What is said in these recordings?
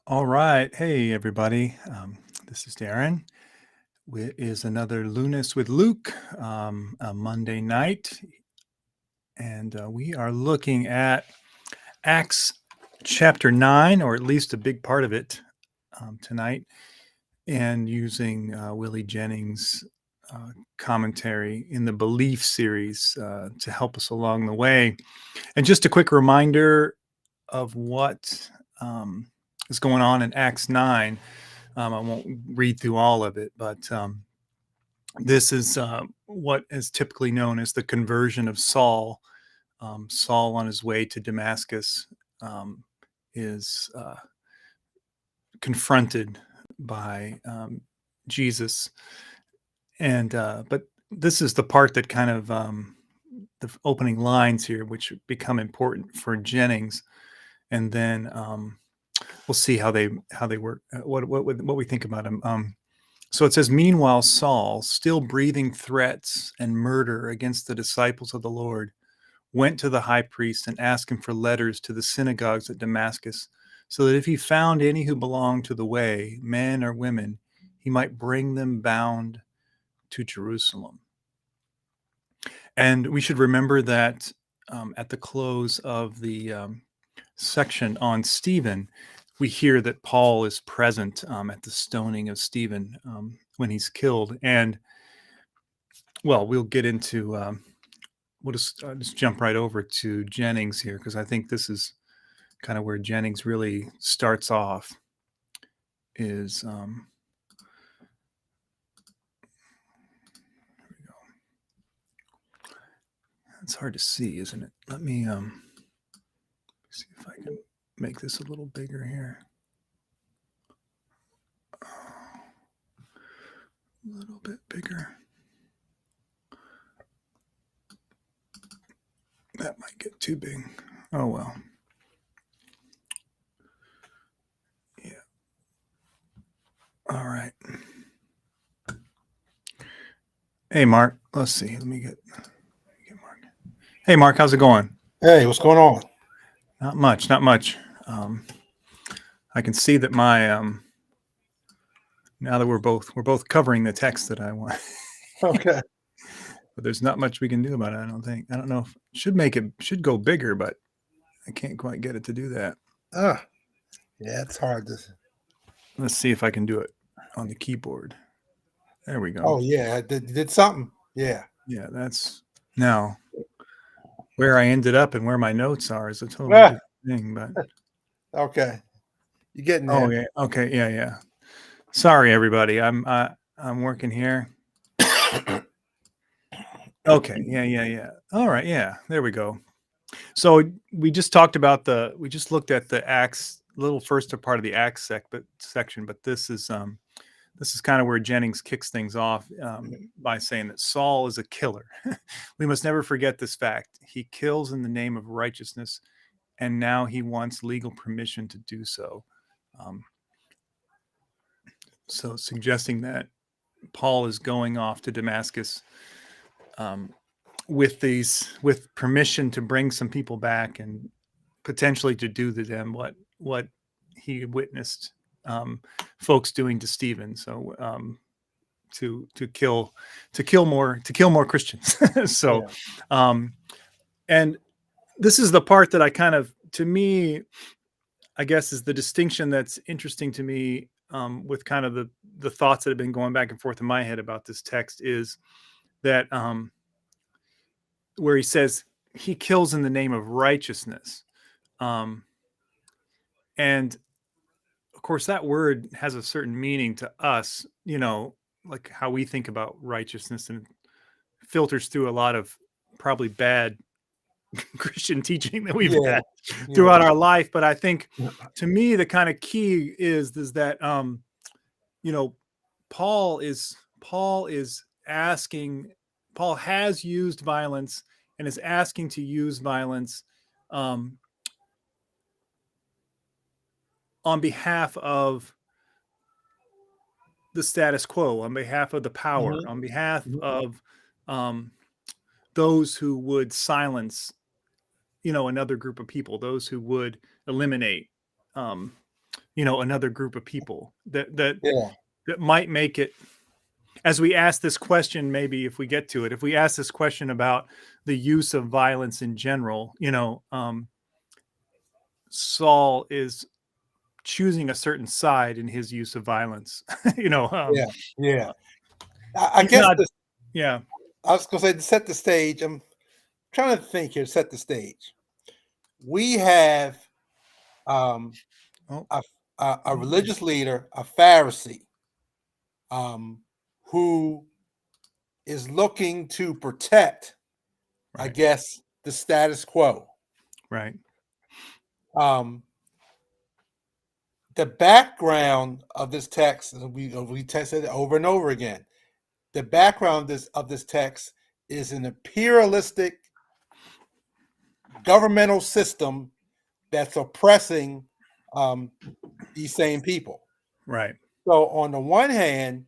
All right. Hey, everybody. This is Darren. It is another Lunas with Luke, a Monday night. And we are looking at Acts chapter 9, or at least a big part of it tonight, and using Willie Jennings' commentary in the Belief series to help us along the way. And just a quick reminder of what is going on in Acts 9. I won't read through all of it, but this is what is typically known as the conversion of Saul. Saul, on his way to Damascus, is confronted by Jesus, and but this is the part that kind of the opening lines here, which become important for Jennings, and then we'll see how they work. What we think about them. So it says, meanwhile, Saul, still breathing threats and murder against the disciples of the Lord, went to the high priest and asked him for letters to the synagogues at Damascus, so that if he found any who belonged to the way, men or women, he might bring them bound to Jerusalem. And we should remember that at the close of the section on Stephen, we hear that Paul is present at the stoning of Stephen when he's killed. And, well, we'll get into, we'll just jump right over to Jennings here, because I think this is kind of where Jennings really starts off, is, here we go. It's hard to see, isn't it? Let me see if I can make this a little bigger here. A little bit bigger. That might get too big. Oh, well. Yeah. All right. Hey, Mark. Let's see. Let me get Mark. Hey, Mark. How's it going? Hey, what's going on? Not much. Not much. I can see that my now that we're both covering the text that I want. Okay. But there's not much we can do about it, I don't think. I don't know if should go bigger, but I can't quite get it to do that. Yeah, it's hard to. Let's see if I can do it on the keyboard. There we go. Oh yeah, I did something. Yeah. Yeah, that's now where I ended up and where my notes are is a totally different thing. But Okay, you're getting there. oh yeah, okay, yeah. Sorry, everybody. I'm working here. Okay, yeah. All right, yeah. There we go. So we just looked at the Acts, little first part of the Acts section, but this is kind of where Jennings kicks things off by saying that Saul is a killer. We must never forget this fact. He kills in the name of righteousness, and now he wants legal permission to do so. So suggesting that Paul is going off to Damascus with permission to bring some people back and potentially to do to them what he witnessed folks doing to Stephen. So to kill more Christians. So and this is the part that I kind of, to me, I guess, is the distinction that's interesting to me with kind of the thoughts that have been going back and forth in my head about this text, is that where he says he kills in the name of righteousness. And of course, that word has a certain meaning to us, like how we think about righteousness, and filters through a lot of probably bad Christian teaching that we've had throughout our life. But I think, to me, the kind of key is that, Paul has used violence and is asking to use violence on behalf of the status quo, on behalf of the power, on behalf of those who would silence, another group of people, those who would eliminate, another group of people that Yeah. might make it. As we ask this question, maybe if we get to it, if we ask this question about the use of violence in general, Saul is choosing a certain side in his use of violence. Yeah. Yeah. I He's guess not. this, Yeah. I was going to say to set the stage. I'm trying to think here. To set the stage. We have um, Oh, a religious leader, a Pharisee, who is looking to protect, I right. guess, the status quo. Right. Um, the background of this text, and we tested it over and over again. The background of this text is an imperialistic governmental system that's oppressing these same people. Right. So, on the one hand,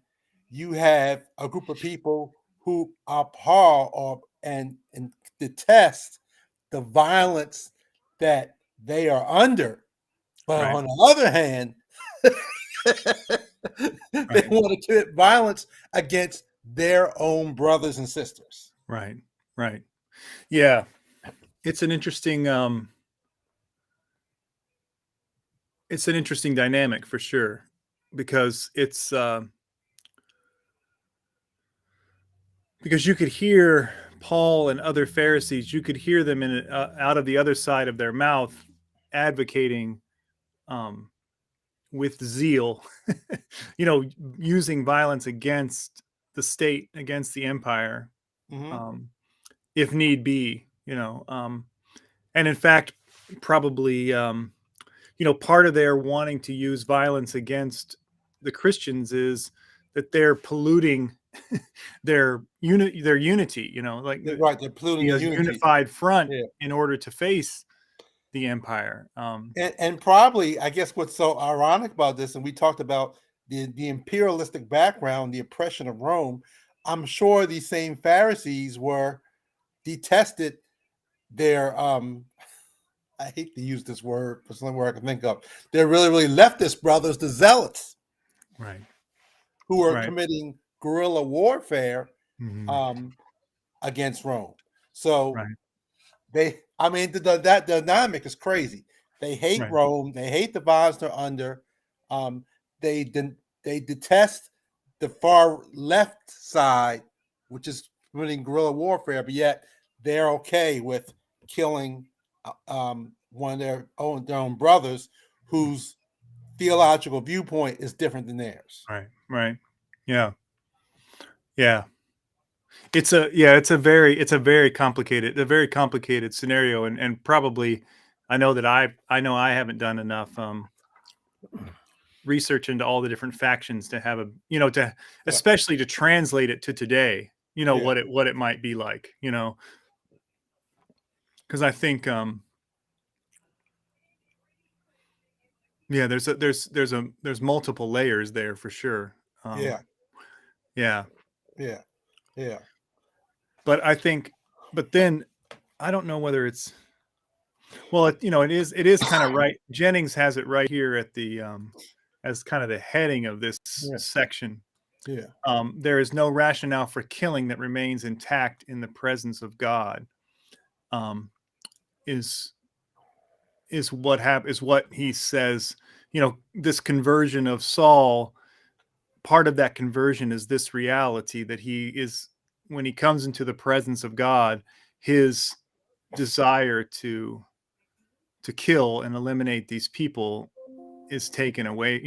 you have a group of people who abhor and detest the violence that they are under. But Right. on the other hand, they Right. want to commit violence against their own brothers and sisters. Right. Right. Yeah. It's an interesting. It's an interesting dynamic for sure, because because you could hear Paul and other Pharisees. You could hear them out of the other side of their mouth advocating um, with zeal, using violence against the state, against the empire, Hmm. um, if need be. And in fact, probably, part of their wanting to use violence against the Christians is that they're polluting their unity. Like Right, they're polluting be the a unity. unified front Yeah. in order to face the empire. And probably, I guess what's so ironic about this, and we talked about the imperialistic background, the oppression of Rome. I'm sure these same Pharisees were detested their I hate to use this word, but it's the only word I can think of. They're really, really leftist brothers, the zealots, Right. who are Right. committing guerrilla warfare Mhm. um, against Rome. So Right. I mean, that dynamic is crazy. They hate Right. Rome. They hate the bonds they're under. Um, they detest the far left side, which is running guerrilla warfare, but yet they're okay with killing one of their own brothers, whose theological viewpoint is different than theirs. Right. Right. Yeah. Yeah. It's a very complicated scenario, and probably I know I haven't done enough research into all the different factions to have to Yeah, especially to translate it to today, yeah, what it might be like, because I think yeah, there's multiple layers there for sure. yeah, Yeah, yeah, yeah, but I think, but then I don't know whether it's, well, it is kind of right. Jennings has it right here at the as kind of the heading of this yeah, section. yeah. There is no rationale for killing that remains intact in the presence of God. Um, is is what he says. This conversion of Saul. Part of that conversion is this reality that he is, when he comes into the presence of God, his desire to kill and eliminate these people is taken away.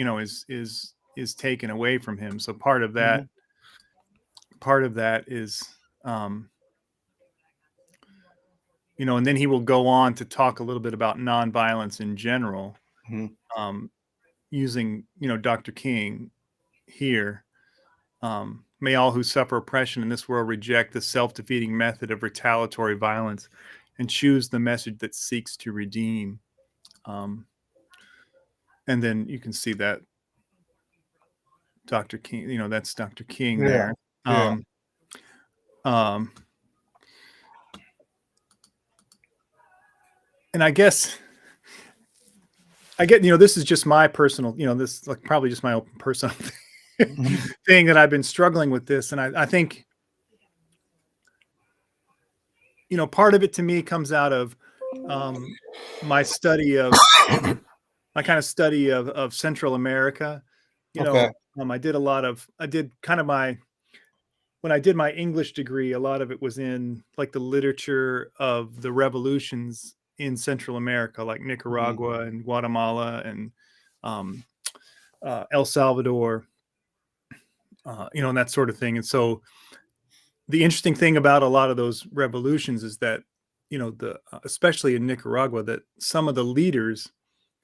Is taken away from him. So Mhm, part of that is, um, and then he will go on to talk a little bit about nonviolence in general, mhm, um, using Dr. King here. May all who suffer oppression in this world reject the self-defeating method of retaliatory violence and choose the message that seeks to redeem. Um, and then you can see that Dr. King, that's Dr. King yeah, there. yeah, Um, um, and I guess I get, this is just my personal, this is like probably just my own personal Mhm. thing that I've been struggling with this. And I think, part of it to me comes out of um, my study of my kind of study of Central America. Okay. I did kind of when I did my English degree, a lot of it was in like the literature of the revolutions in Central America, like Mhm. Nicaragua and Guatemala and um, El Salvador, and that sort of thing. And so the interesting thing about a lot of those revolutions is that, especially in Nicaragua, that some of the leaders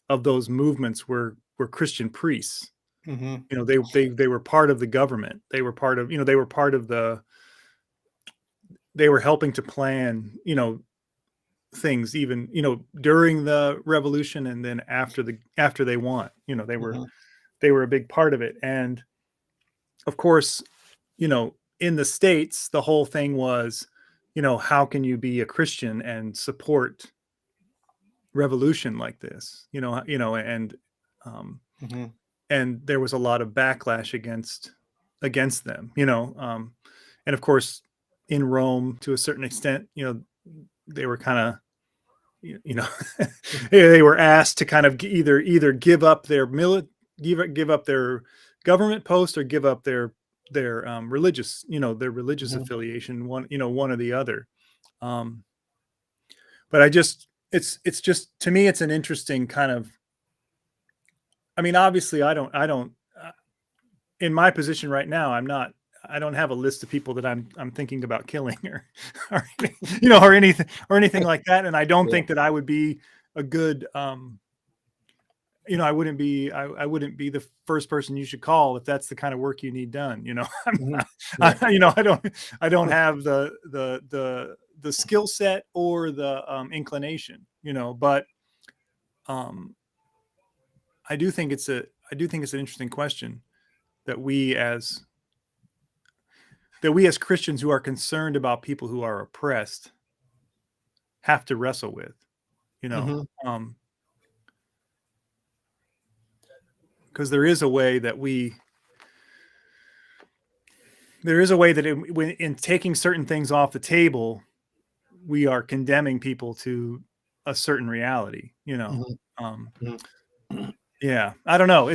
of those movements were Christian priests. Mhm. They were part of the government. They were part of, they were part of they were helping to plan, things even, during the revolution and then after they won, Mhm. they were a big part of it. And of course, in the States, the whole thing was, how can you be a Christian and support revolution like this? Um, Mhm. and there was a lot of backlash against them, and of course, in Rome, to a certain extent, they were kind of, you know, they were asked to kind of either give up their give up their government post or give up their religious, their religious Mhm. affiliation, one or the other. Um, but I just, it's just, to me, it's an interesting kind of, I mean, obviously I don't in my position right now, I don't have a list of people that I'm thinking about killing or or anything like that. And I don't Yeah. think that I would be a good, I wouldn't be the first person you should call if that's the kind of work you need done. Mhm. Yeah. I don't have the skill set or the inclination, but um, I do think it's an interesting question that we as Christians who are concerned about people who are oppressed have to wrestle with, you know, Mhm. um, because there is a way that in taking certain things off the table, we are condemning people to a certain reality, Mhm. Um, Mhm. yeah, I don't know.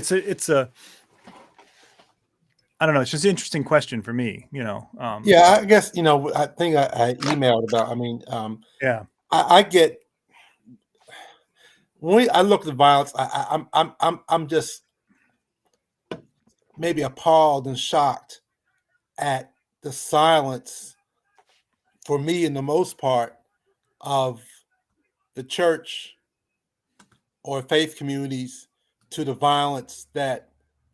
I don't know. It's just an interesting question for me, Yeah, I guess, I think I emailed about, I mean, yeah, I get when I look at the violence, I'm just maybe appalled and shocked at the silence for me in the most part of the church or faith communities to the violence that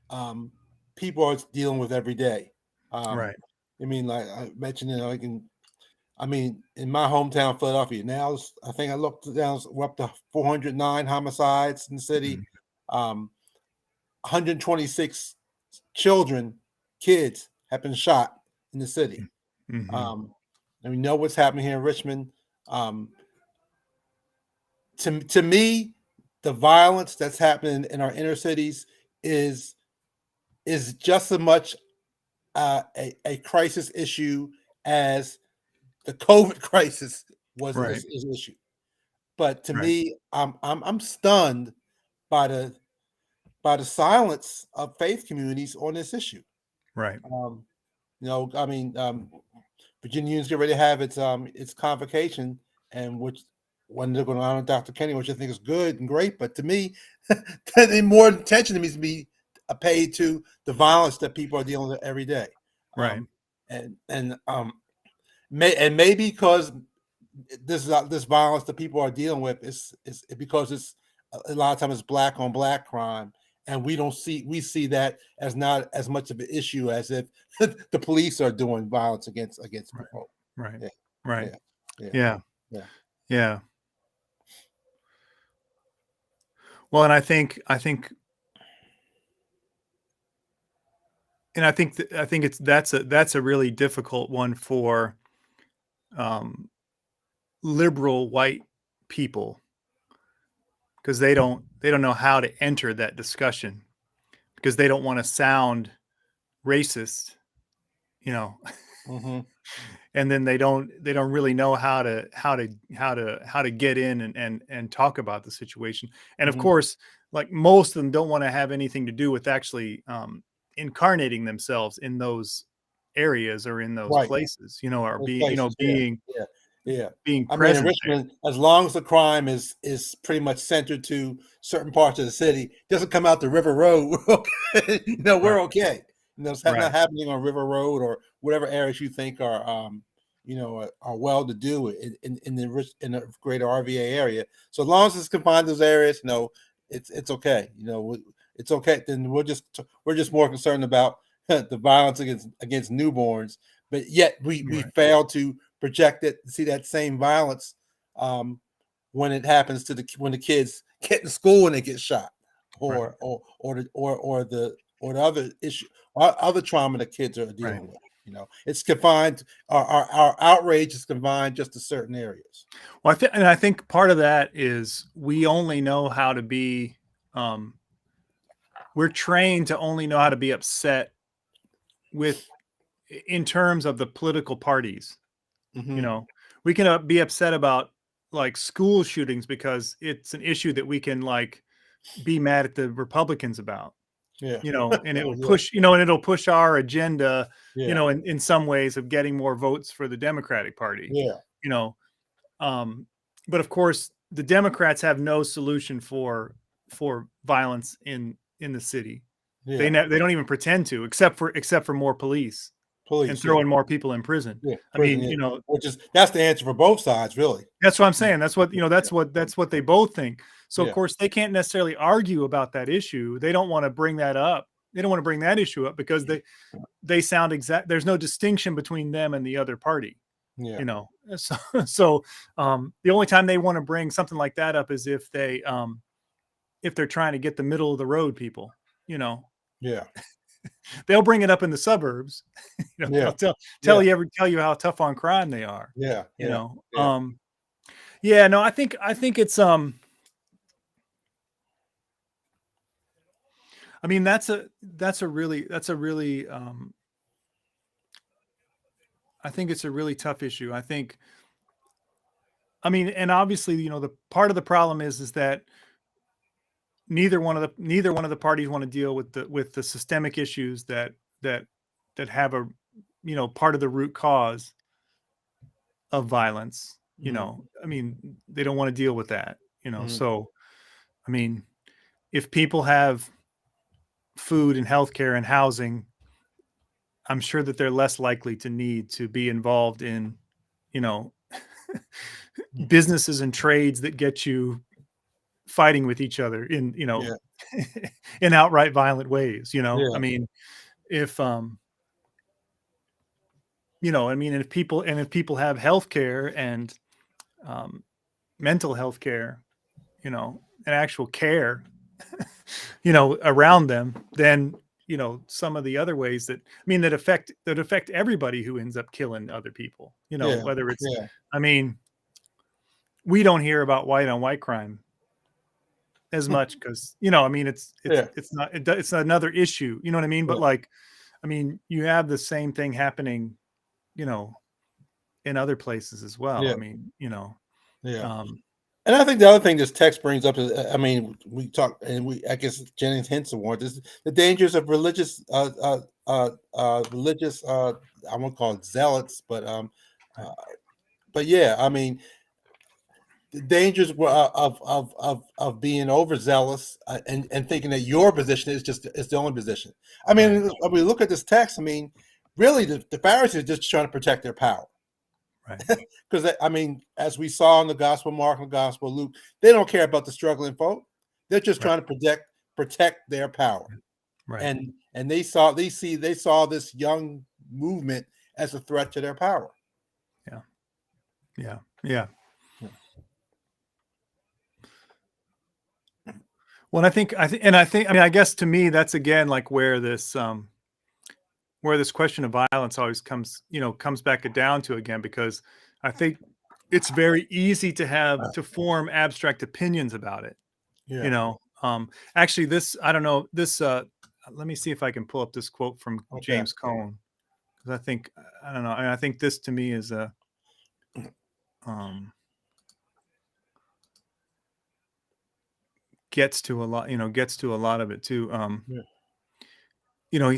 um, people are dealing with every day. Um, right. I mean, like I mentioned, I mean, in my hometown, Philadelphia, now I think I looked down, we're up to 409 homicides in the city, Mhm, 126 children, kids have been shot in the city. mhm, Um, and we know what's happening here in Richmond. Um, to me, the violence that's happening in our inner cities is is just as much a crisis issue as the COVID crisis was right, is an issue. But to right, me, I'm stunned by the silence of faith communities on this issue. right, Um, I mean, Virginia Union's get ready to have its convocation, and which when they're going to honor Dr. Kenny, which I think is good and great. But to me, more attention needs to be paid to the violence that people are dealing with every day. right, Um, and maybe because this violence that people are dealing with is because it's a lot of times it's black on black crime, and we see that as not as much of an issue as if the police are doing violence against right, people. right, Yeah, right. yeah, yeah, Yeah, yeah. yeah. Well, and I think that's a really difficult one for um, liberal white people because they don't know how to enter that discussion because they don't want to sound racist, you know. Mm-hmm. And then they don't really know how to get in and talk about the situation. And of Mm-hmm. course, like most of them don't want to have anything to do with actually incarnating themselves in those areas or in those Right. places, you know, or Those being, places. Yeah. Yeah. Yeah. being I mean, in present there. Richmond, as long as the crime is pretty much centered to certain parts of the city, doesn't come out the River Road, you know, Right. we're okay. You know, it's not Right. happening on River Road or whatever areas you think are, you know, are well to do in the greater RVA area. So as long as it's confined to those areas, no, it's okay. You know, it's okay. Then we're just more concerned about the violence against newborns, but yet we Right. fail to project it, see that same violence um, when it happens to when the kids get to school and they get shot, Right. or the other issue, other trauma that kids are Right. dealing with. You know, it's confined. Our outrage is confined just to certain areas. Well, I think part of that is we only know how to be. We're trained to only know how to be upset with, in terms of the political parties. You Mm-hmm. know, we can be upset about like school shootings because it's an issue that we can like be mad at the Republicans about. Yeah. You know, and it'll Yeah. push. You know, and it'll push our agenda. You Yeah. know, in some ways of getting more votes for the Democratic Party. Yeah. You know, Um, but of course, the Democrats have no solution for violence in the city. Yeah. They don't even pretend to, except for more police and Police. Yeah. throwing more people in prison. Yeah. I Prison. mean, Yeah. you know, That's the answer for both sides, really. that's what I'm saying. That's what, you know, Yeah. that's what they both think. So of Yeah. course they can't necessarily argue about that issue. They don't want to bring that up. They don't want to bring that issue up because they sound exact. There's no distinction between them and the other party. Yeah. You know, so the only time they want to bring something like that up is if they're trying to get the middle of the road people. You know, Yeah. they'll bring it up in the suburbs. You know, Yeah. they'll Yeah. tell you how tough on crime they are. Yeah. You Yeah. know, Yeah. yeah, no, I think it's I mean that's a really I think it's a really tough issue. I mean, and obviously, you know, the part of the problem is that neither one of the parties want to deal with the systemic issues that have a, you know, part of the root cause of violence. You Mm-hmm. know, I mean, they don't want to deal with that. You know, Mm-hmm. so I mean, if people have food and healthcare and housing, I'm sure that they're less likely to need to be involved in, you know, businesses and trades that get you fighting with each other in, you know, Yeah. in outright violent ways. You know, I Yeah. mean, if you know, I mean, if people have health care and um, mental health care, you know, and actual care, you know, around them, then, you know, some of the other ways that, I mean, that affect everybody who ends up killing other people, you know, Yeah. whether it's, Yeah. I mean, we don't hear about white on white crime as much because, you know, I mean, Yeah. it's not another issue, you know what I mean? But Yeah. like, I mean, you have the same thing happening, you know, in other places as well. Yeah. I mean, you know, Yeah. um, And I think the other thing this text brings up is, I mean, we talk, and I guess Jennings hints on is the dangers of religious, I won't call it zealots, right, uh, but yeah, I mean, the dangers of being overzealous and thinking that your position is the only position. I right, mean, when we look at this text, I mean, really, the Pharisees are just trying to protect their power. right, Because I mean, as we saw in the Gospel of Mark and the Gospel of Luke, they don't care about the struggling folk. They're just right, trying to protect their power. right. And they saw this young movement as a threat to their power. Yeah. Yeah. Yeah. Well, I mean, I guess to me, that's again like where this question of violence always comes, you know, comes back down to again, because I think it's very easy to form abstract opinions about it. Yeah. You know, actually, this I don't know this. Let me see if I can pull up this quote from Okay. James Cone, because I don't know. I think this to me is a gets to a lot. Gets to a lot of it too. Yeah.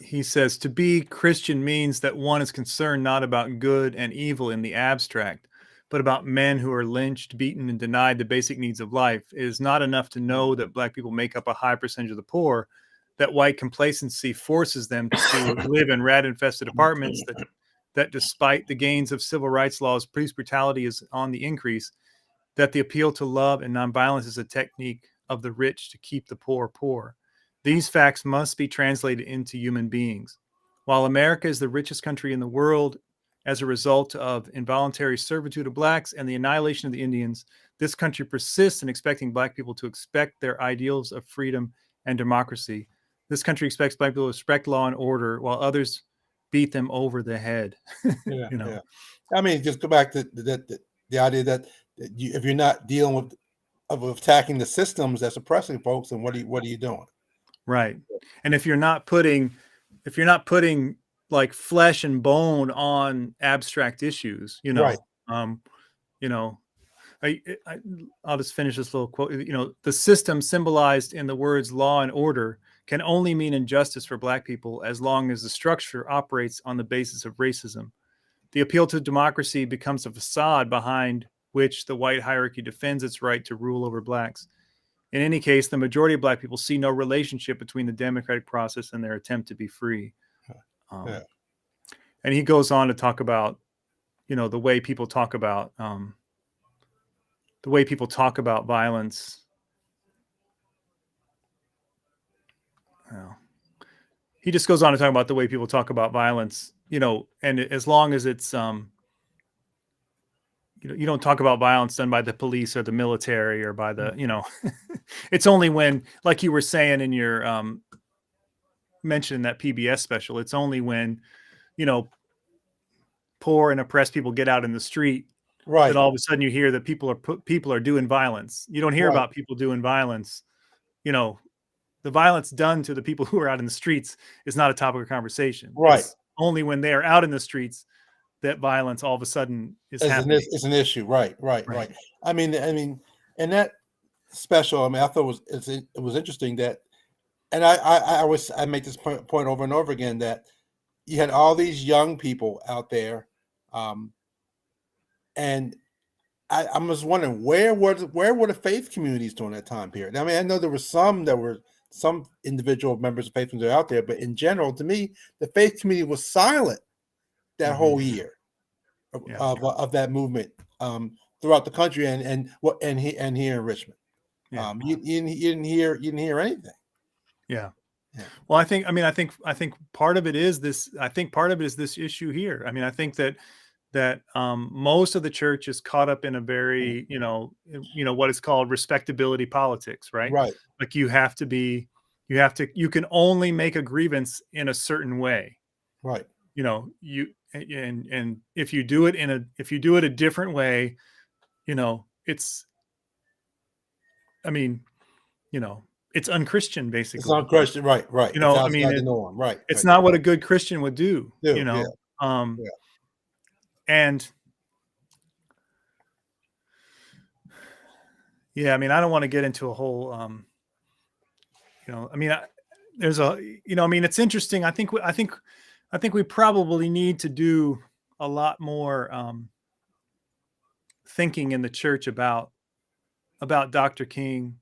He says to be Christian means that one is concerned not about good and evil in the abstract, but about men who are lynched, beaten, and denied the basic needs of life. It is not enough to know that Black people make up a high percentage of the poor, that white complacency forces them to live in rat-infested apartments, that despite the gains of civil rights laws, police brutality is on the increase, that the appeal to love and nonviolence is a technique of the rich to keep the poor poor. These facts must be translated into human beings. While America is the richest country in the world as a result of involuntary servitude of blacks and the annihilation of the Indians, this country persists in expecting Black people to expect their ideals of freedom and democracy. This country expects Black people to respect law and order while others beat them over the head. Yeah. you know, Yeah. I mean, just go back to the idea that if you're not dealing with of attacking the systems that's oppressing folks, then what are you doing? Right. And if you're not putting like flesh and bone on abstract issues, Right. you know, I'll just finish this little quote. The system symbolized in the words law and order can only mean injustice for Black people as long as the structure operates on the basis of racism. The appeal to democracy becomes a facade behind which the white hierarchy defends its right to rule over Blacks. In any case, the majority of Black people see no relationship between the democratic process and their attempt to be free. Yeah. And he goes on to talk about, the way people talk about violence. He just goes on to talk about the way people talk about violence, and as long as it's, you don't talk about violence done by the police or the military or by the, it's only when, like you were saying in your mention that PBS special, it's only when, poor and oppressed people get out in the street that Right. all of a sudden you hear that people are doing violence. You don't hear Right. about people doing violence. The violence done to the people who are out in the streets is not a topic of conversation. Right. It's only when they are out in the streets that violence all of a sudden is happening. It's an issue. Right. Right. I mean, and that special. I mean, I thought it was interesting that, and I make this point over and over again that you had all these young people out there, and I'm just wondering where were the faith communities during that time period? I mean, I know there were some individual members of faith communities out there, but in general, to me, the faith community was silent that whole year of that movement throughout the country and here in Richmond. Yeah. You didn't hear anything. Yeah. Well, I think part of it is this. I think part of it is this issue here. I mean, I think that most of the church is caught up in a very, what is called respectability politics, right? Right. Like you can only make a grievance in a certain way. Right. And if you do it a different way, it's unchristian, basically. It's unchristian, right. It's outside the norm, right. It's not what a good Christian would do, and I mean, I don't want to get into a whole, it's interesting. I think we probably need to do a lot more thinking in the church about Dr. King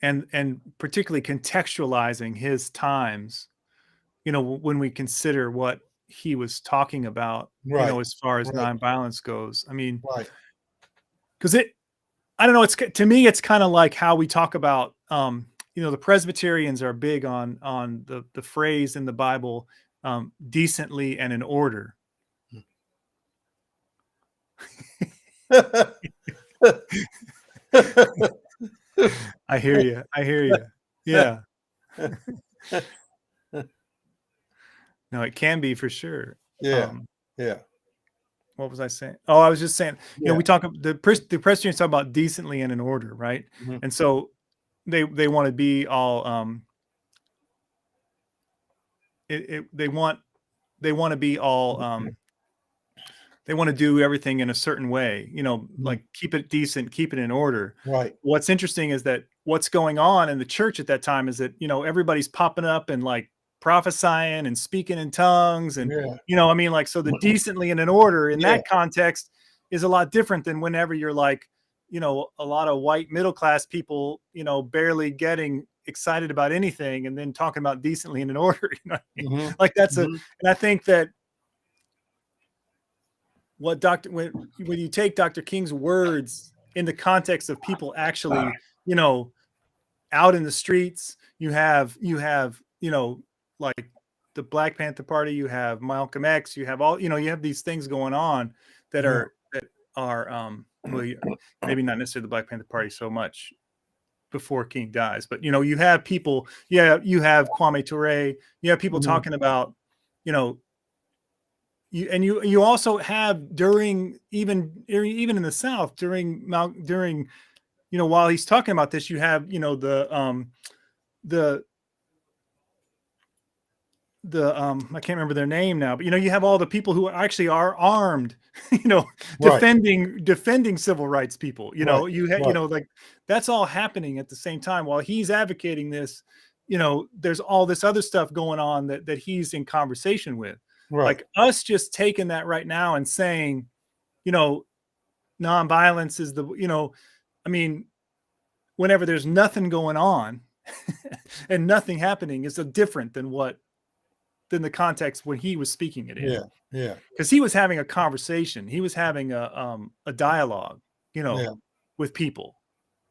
and particularly contextualizing his times, when we consider what he was talking about, as far as nonviolence goes. I mean, because I don't know, to me, it's kind of like how we talk about, the Presbyterians are big on the phrase in the Bible, decently and in order. I hear you. Yeah. No, it can be for sure. Yeah. what was I saying? Oh, I was just saying, Yeah. we talk the Presbyterians talk about decently and in order, right? Mm-hmm. And so they want to be all they want to be all they want to do everything in a certain way, like keep it decent, keep it in order. Right. What's interesting is that what's going on in the church at that time is that, everybody's popping up and like prophesying and speaking in tongues. And, like, so the decently and in order in that context is a lot different than whenever you're like, a lot of white middle-class people, barely getting excited about anything and then talking about decently and in order, like that's and I think that what when you take Dr. King's words in the context of people actually, out in the streets, you have, like the Black Panther Party, you have Malcolm X, you have all, you have these things going on that are well, maybe not necessarily the Black Panther Party so much before King dies, but you have people, you have Kwame Ture, you have people talking about, you also have during even in the South during while he's talking about this, you have I can't remember their name now, but you have all the people who actually are armed, defending civil rights people. Like that's all happening at the same time while he's advocating this. There's all this other stuff going on that he's in conversation with. Right. Like us just taking that right now and saying, nonviolence is I mean, whenever there's nothing going on and nothing happening is different than the context when he was speaking it in. Yeah. Because he was having a conversation. He was having a dialogue, with people.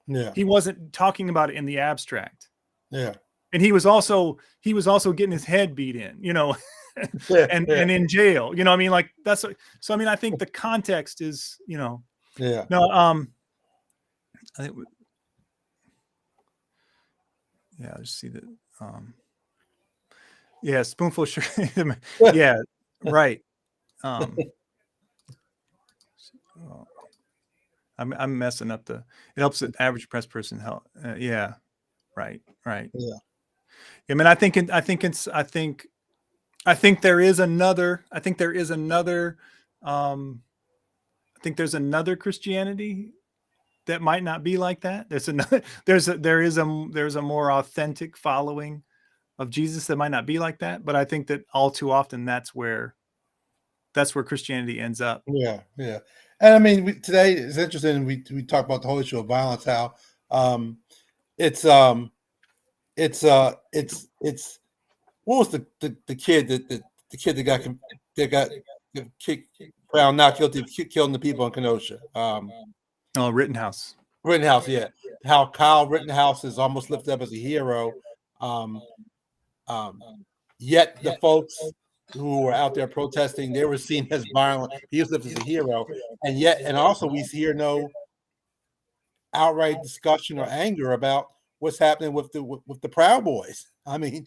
Yeah. He wasn't talking about it in the abstract. Yeah. And he was also getting his head beat in, and in jail, I mean, like that's so. I mean, I think the context is, No, I think. Yeah, I just see that. Yeah, spoonful. Yeah, right. I'm messing up it helps the average press person help. Yeah, right. Yeah. I mean, I think there is another. I think there's another Christianity that might not be like that. There is a more authentic following of Jesus that might not be like that. But I think that all too often that's where Christianity ends up. Yeah. And I mean, today it's interesting. We talk about the whole issue of violence. How it's what was the kid that got found not guilty of killing the people in Kenosha? Rittenhouse. Rittenhouse, yeah. How Kyle Rittenhouse is almost lifted up as a hero. Yet the folks who were out there protesting, they were seen as violent. He was lifted as a hero, and also we hear no outright discussion or anger about what's happening with the Proud Boys. I mean,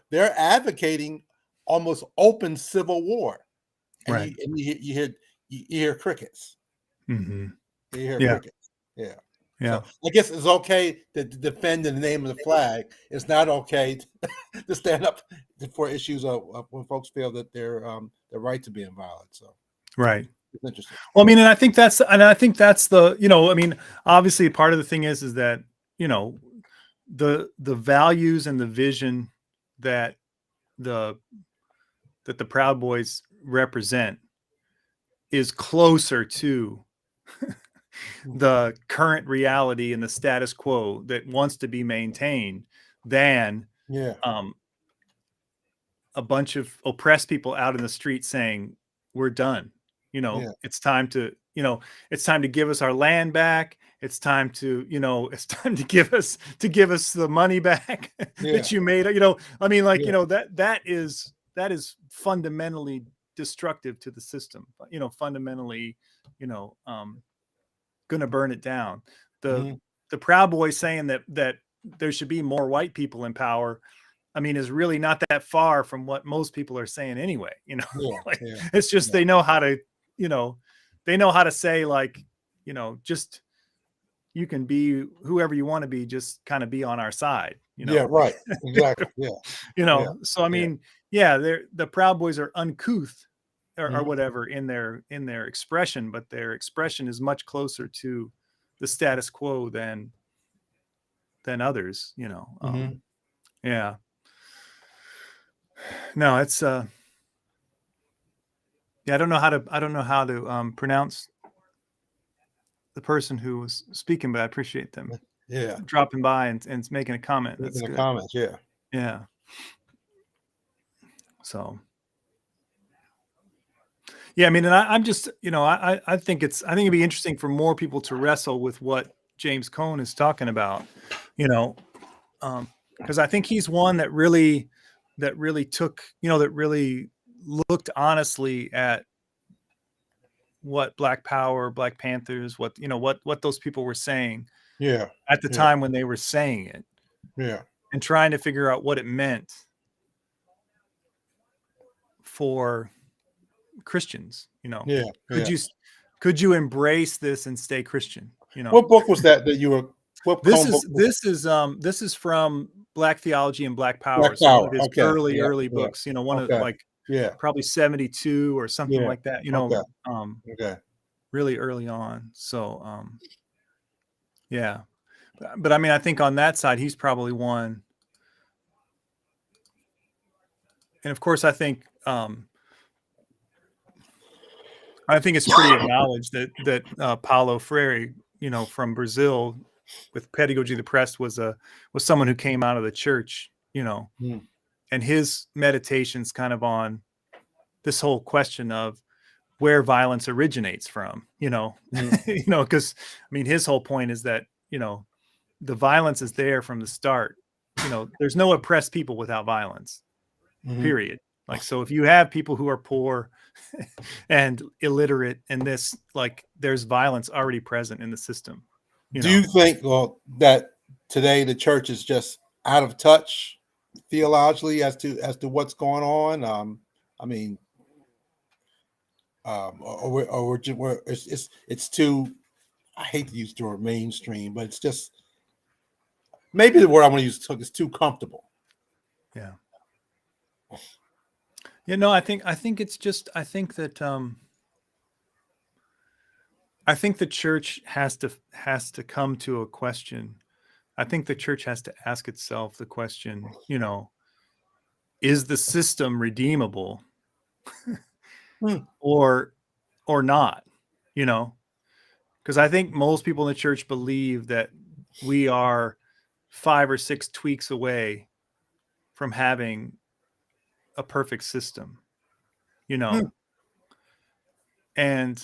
they're advocating almost open civil war, and you hear crickets. Mm-hmm. You hear crickets. Yeah. So I guess it's okay to defend in the name of the flag. It's not okay to stand up for issues of when folks feel that they're right to be in violence. So right. It's interesting. Well, I mean, and I think that's the, I mean, obviously part of the thing is that, the values and the vision that the Proud Boys represent is closer to the current reality and the status quo that wants to be maintained than a bunch of oppressed people out in the street saying we're done. It's time to give us our land back. It's time to give us the money back that you made. I mean, like, that is fundamentally destructive to the system, fundamentally, gonna burn it down. The Proud Boys saying that there should be more white people in power, I mean, is really not that far from what most people are saying anyway. It's just they know how to they know how to say, like, just, you can be whoever you want to be, just kind of be on our side, Yeah, right. Exactly. Yeah. So I Yeah. mean, yeah, the Proud Boys are uncouth, or Mhm. whatever, in their expression, but their expression is much closer to the status quo than others. Mhm. Yeah. No, it's yeah, I don't know how to pronounce the person who was speaking, but I appreciate them Yeah. dropping by and making a comment. In That's the good. comments, yeah. Yeah. So yeah, I mean, and I'm just, I think it'd be interesting for more people to wrestle with what James Cone is talking about, you know, because I think he's one that really took, that really looked honestly at what Black Power, Black Panthers, what those people were saying Yeah. at the Yeah. time when they were saying it, Yeah. and trying to figure out what it meant for Christians. Yeah. Could Yeah. you embrace this and stay Christian? What book was that you were what This Cone book is was this is from Black Theology and Black Black Power. So one of Power. his Okay. early Yeah. early Yeah. books. One of, Okay. like, Yeah. probably 72 or something Yeah. like that. Okay. Um, Okay. really early on. So yeah, but I mean, I think on that side, he's probably one. And of course, I think it's pretty acknowledged that Paulo Freire, from Brazil, with Pedagogy of the Press, was someone who came out of the church, Mm. and his meditations kind of on this whole question of where violence originates from, Mm. because I mean, his whole point is that, the violence is there from the start. There's no oppressed people without violence, Mhm. period. Like, so if you have people who are poor and illiterate, and this, like, there's violence already present in the system, Do you think, that today the church is just out of touch theologically as to what's going on? I mean, or we're it's too. I hate to use the word mainstream, but it's just maybe the word I want to use is too comfortable. Yeah. No, I think it's just, I think that I think the church has to come to a question. I think the church has to ask itself the question, is the system redeemable, Hmm. or not? Because I think most people in the church believe that we are 5 or 6 tweaks away from having a perfect system, Hmm. and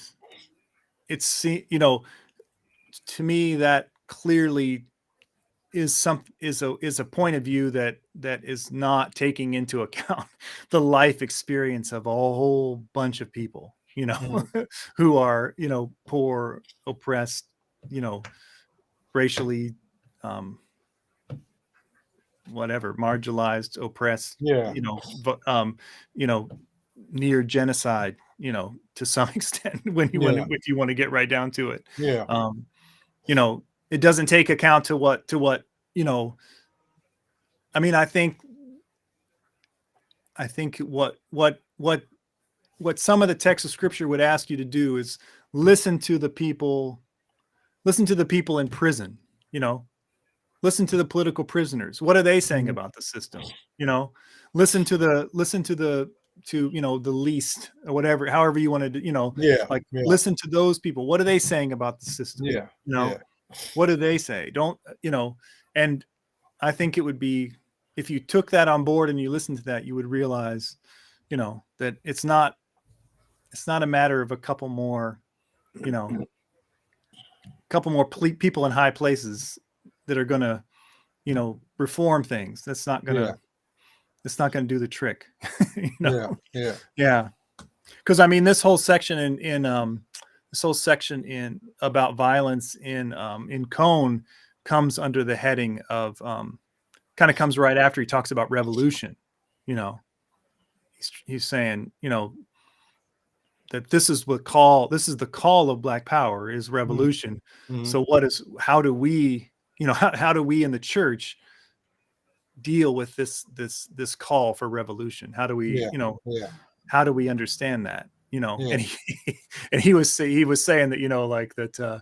it's, to me, that clearly is a point of view that is not taking into account the life experience of a whole bunch of people, Mhm. who are, poor, oppressed, racially, whatever, marginalized, oppressed, Yeah. you know, near genocide, to some extent, Yeah. if you want to get right down to it. Yeah. Um, it doesn't take account to what, you know, I mean, I think what some of the text of scripture would ask you to do is listen to the people, in prison, listen to the political prisoners. What are they saying Mhm. about the system? Listen to the least, or whatever, however you want to do, Yeah. like, Yeah. listen to those people. What are they saying about the system? Yeah. You know, Yeah. what do they say? Don't, and I think it would be, if you took that on board and you listened to that, you would realize, that it's not a matter of a couple more, people in high places that are going to, reform things. Yeah. That's not going to do the trick. you know? Yeah. Yeah. Yeah. Cause I mean, this whole section in about violence in Cone comes under the heading of, kind of comes right after he talks about revolution. He's saying, this is the call of Black Power is revolution. Mm-hmm. So how do we, how do we in the church deal with this call for revolution? How do we, how do we understand that? And he was saying that, like that,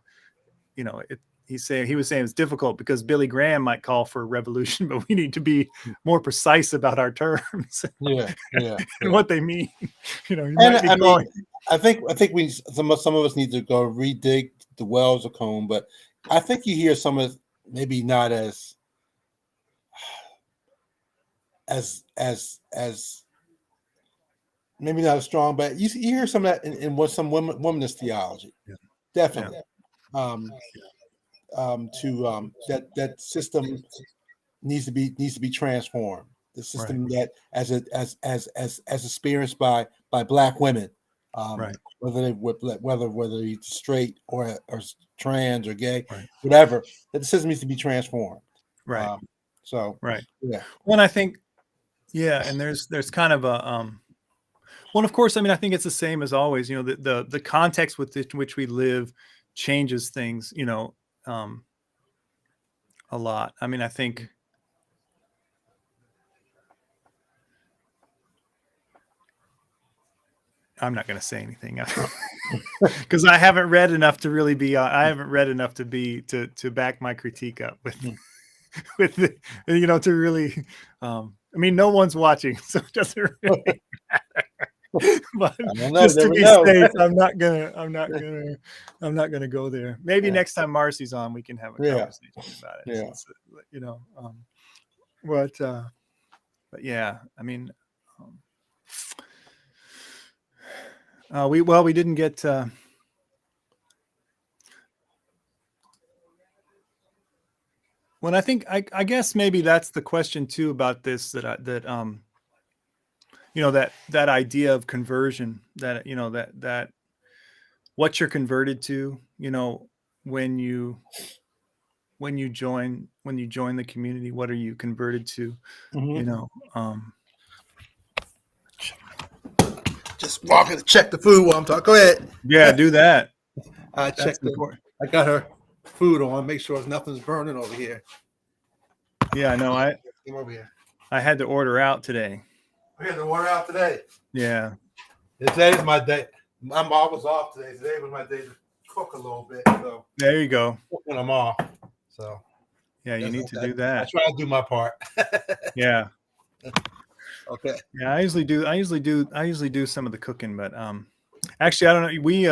he was saying it's difficult because Billy Graham might call for a revolution, but we need to be more precise about our terms. And what they mean. You might be calling. I think some of us need to go redig the wells of Cone, but I think you hear some of, maybe not as maybe not as strong, but you hear some of that in what some womanist theology. Yeah. Definitely. That system needs to be transformed. The system that as experienced by Black women, whether they're straight or trans or gay, whatever, that the system needs to be transformed. Right. Well, and I think, and there's kind of a well, of course, I mean, I think it's the same as always. The context with which we live changes things. A lot. I mean, I think I'm not going to say anything because I haven't read enough to really be. I haven't read enough to back my critique up with to really. I mean, no one's watching, so it doesn't really matter. But just to be safe, I'm not gonna go there. Maybe next time Marcy's on, we can have a conversation about it. But yeah, I mean, we didn't get. When I think I guess maybe that's the question too about this that that idea of conversion, that that what you're converted to, when you join the community, what are you converted to? Just walking to check the food while I'm talking. Go ahead. Yeah, do that. I got her food on. Make sure nothing's burning over here. Yeah, I know. Come over here. I had to order out today. We had to order out today. Yeah. Today's my day. My mom was off today. Today was my day to cook a little bit. So there you go. When I'm off. So yeah, you need to do that. I try to do my part. Yeah. Okay. Yeah, I usually do some of the cooking, but actually I don't know. We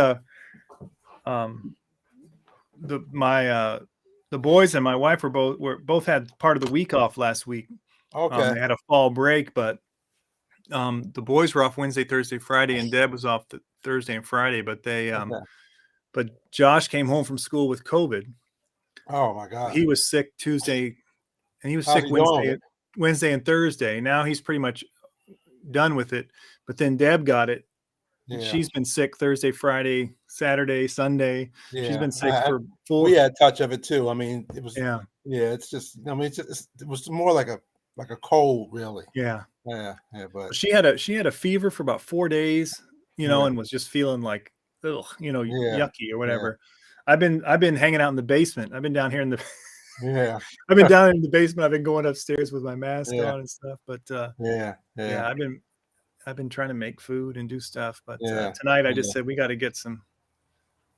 the boys and my wife were both had part of the week off last week. Okay. They had a fall break, but the boys were off Wednesday, Thursday, Friday, and Deb was off the Thursday and Friday. But but Josh came home from school with COVID. Oh my God. He was sick Tuesday, and he was sick Wednesday and Thursday. Now he's pretty much done with it. But then Deb got it. Yeah. She's been sick Thursday, Friday, Saturday, Sunday. Yeah. She's been sick for full. We had a touch of it too. I mean, it was. Yeah. It's just. I mean, it was more like a cold, really. Yeah. Yeah. But she had a fever for about 4 days, and was just feeling like, yucky or whatever. Yeah. I've been hanging out in the basement. I've been down here in the. Yeah. I've been down in the basement. I've been going upstairs with my mask on and stuff. But I've been trying to make food and do stuff. But tonight I just said we got to get some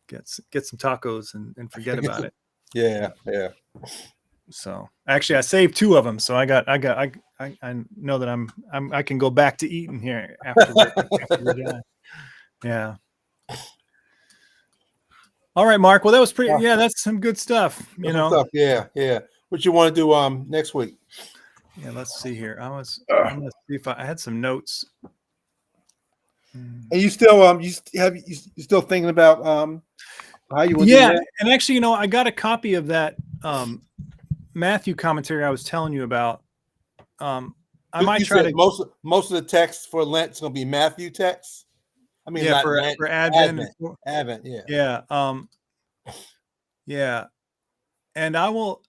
tacos and forget about it. Yeah. So actually, I saved 2 of them. So I know that I can go back to eating here after we're done. Yeah. All right, Mark. Well, that was pretty. Yeah, that's some good stuff. Stuff. Yeah. What you want to do next week? Yeah, let's see here. I'm gonna see if I had some notes. And you still you still thinking about how you would do that? And actually, I got a copy of that Matthew commentary I was telling you about. I might try to most of the text for Lent is going to be Matthew text. I mean, for Advent. Advent, yeah. And I'll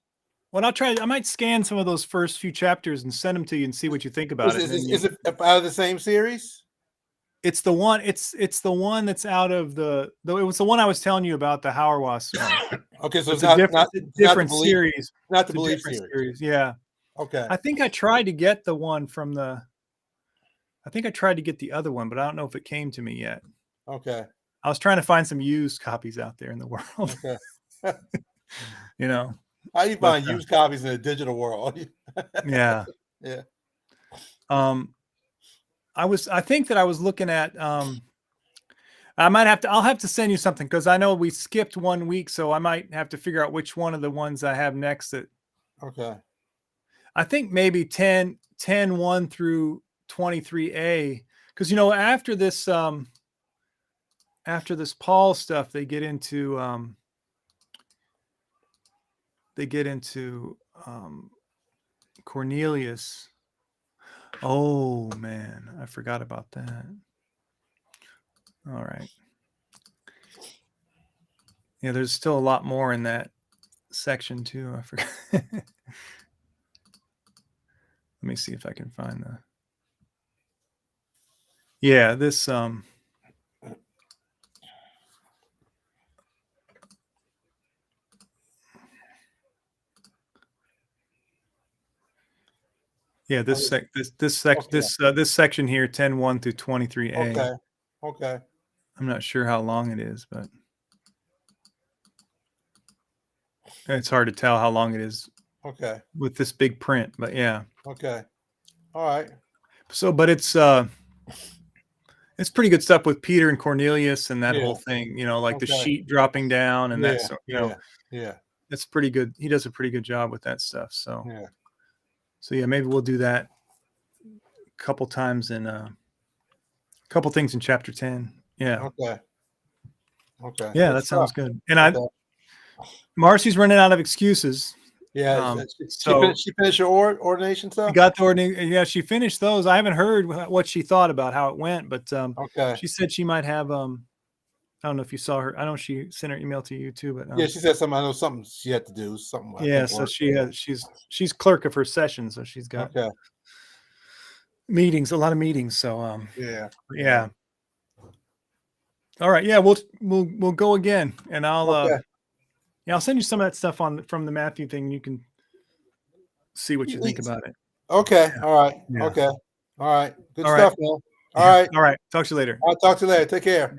try. I might scan some of those first few chapters and send them to you and see what you think about it. Is it out of the same series? It's the one. It's the one that's out of the. Though it was the one I was telling you about, the Hauerwas one. Okay, so It's it's a not different, not it's a not the different belief, series. not the It's a belief different series. series. Yeah. Okay. I think I tried to get the one from the. I think I tried to get the other one, but I don't know if it came to me yet. Okay. I was trying to find some used copies out there in the world. Okay. You know. How do you But find used copies in the digital world? yeah. Yeah. I think that I was looking at I'll have to send you something because I know we skipped 1 week, so I might have to figure out which one of the ones I have next that Okay. I think maybe 1 through 23a. Because after this Paul stuff, they get into Cornelius. Oh man, I forgot about that. All right. Yeah, there's still a lot more in that section too. I forgot. Let me see if I can find the. Yeah, this yeah, this Okay. this section here, 10:1 through 23a. Okay. Okay. I'm not sure how long it is, but it's hard to tell how long it is Okay. with this big print. But yeah. Okay. All right. So, but it's pretty good stuff with Peter and Cornelius and that Yeah. whole thing. Like the Okay. sheet dropping down and Yeah. that. So, Yeah. Yeah. that's pretty good. He does a pretty good job with that stuff. So, Yeah. yeah, maybe we'll do that a couple times in a couple things in chapter 10. Yeah. Okay. Okay. Yeah, Good that stuff. sounds good. And Okay. Marcy's running out of excuses. Yeah. So She finished your ordination she stuff? got the ordination. Yeah, she finished those. I haven't heard what she thought about how it went, but Okay. she said she might have. I don't know if you saw her. I know she sent her email to you too, but Yeah, she said something. I know something she had to do. Something. yeah. So she's clerk of her session, so she's got Okay. meetings, a lot of meetings. So Yeah. yeah. All right. Yeah, we'll go again, and Okay. I'll send you some of that stuff from the Matthew thing. You can see what you think about it. Okay. Yeah. All right. Yeah. Okay. All right. Good All right. stuff, man. All right. All right. Talk to you later. I'll talk to you later. Take care.